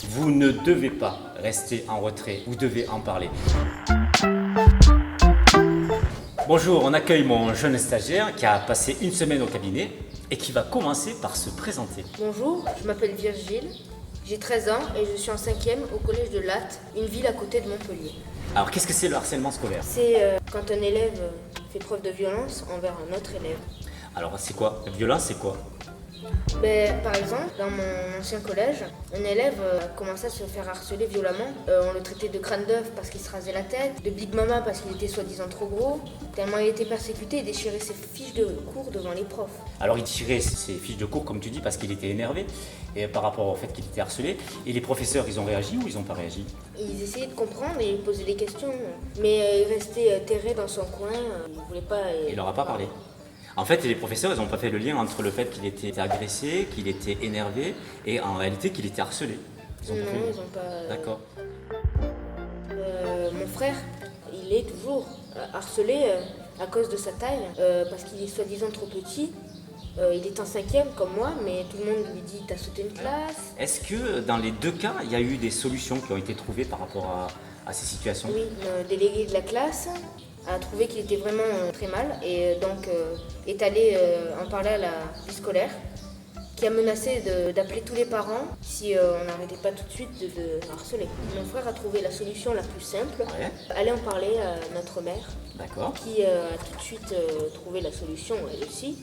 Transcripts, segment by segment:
Vous ne devez pas rester en retrait, vous devez en parler. Bonjour, on accueille mon jeune stagiaire qui a passé une semaine au cabinet et qui va commencer par se présenter. Bonjour, je m'appelle Virgile, j'ai 13 ans et je suis en 5e au collège de Latte, une ville à côté de Montpellier. Alors qu'est-ce que c'est le harcèlement scolaire? C'est quand un élève fait preuve de violence envers un autre élève. Alors c'est quoi? La violence c'est quoi? Par exemple, dans mon ancien collège, un élève a commencé à se faire harceler violemment. On le traitait de crâne d'œuf parce qu'il se rasait la tête, de Big Mama parce qu'il était soi-disant trop gros, tellement il était persécuté et déchirait ses fiches de cours devant les profs. Alors il tirait ses fiches de cours comme tu dis parce qu'il était énervé et par rapport au fait qu'il était harcelé. Et les professeurs ils ont réagi ou ils n'ont pas réagi? Ils essayaient de comprendre et posaient des questions, mais il restait terré dans son coin, il voulait pas... Il leur a pas parlé. En fait, les professeurs, ils n'ont pas fait le lien entre le fait qu'il était agressé, qu'il était énervé, et en réalité qu'il était harcelé. Non, ils n'ont pas... D'accord. Mon frère, il est toujours harcelé à cause de sa taille, parce qu'il est soi-disant trop petit. Il est en 5e comme moi, mais tout le monde lui dit « t'as sauté une classe ». Est-ce que dans les deux cas, il y a eu des solutions qui ont été trouvées par rapport à ces situations? Oui, le délégué de la classe a trouvé qu'il était vraiment très mal et donc est allé en parler à la vie scolaire qui a menacé d'appeler tous les parents si on n'arrêtait pas tout de suite de harceler. Mon frère a trouvé la solution la plus simple, aller en parler à notre mère. D'accord. Qui a tout de suite trouvé la solution, elle aussi.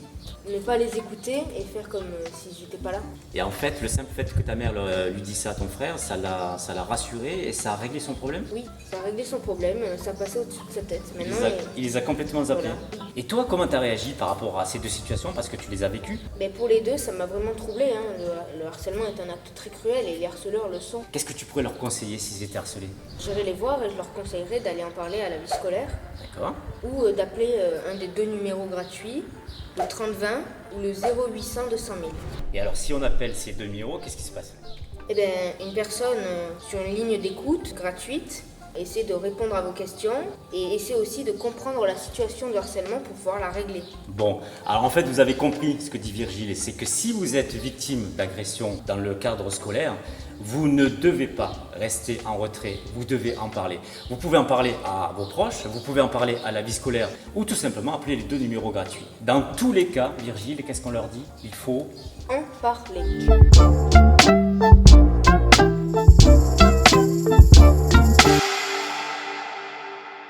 Ne pas les écouter et faire comme s'ils n'étaient pas là. Et en fait, le simple fait que ta mère lui dise ça à ton frère, ça l'a rassuré et ça a réglé son problème? Oui, ça a réglé son problème, ça passait au-dessus de sa tête. Maintenant, Il les a complètement zappés. Voilà. Et toi, comment tu as réagi par rapport à ces deux situations parce que tu les as vécues? Mais pour les deux, ça m'a vraiment troublée. Le harcèlement est un acte très cruel et les harceleurs le sont. Qu'est-ce que tu pourrais leur conseiller s'ils étaient harcelés? J'irai les voir et je leur conseillerais d'aller en parler à la vie scolaire D'accord. ou d'appeler un des deux numéros gratuits, le 3020 ou le 0800 200 000. Et alors, si on appelle ces deux numéros, qu'est-ce qui se passe? Eh bien, une personne sur une ligne d'écoute gratuite essaie de répondre à vos questions et essaie aussi de comprendre la situation de harcèlement pour pouvoir la régler. Bon, alors en fait, vous avez compris ce que dit Virgile, et c'est que si vous êtes victime d'agression dans le cadre scolaire, vous ne devez pas rester en retrait, vous devez en parler. Vous pouvez en parler à vos proches, vous pouvez en parler à la vie scolaire ou tout simplement appeler les deux numéros gratuits. Dans tous les cas, Virgile, qu'est-ce qu'on leur dit? Il faut En parler.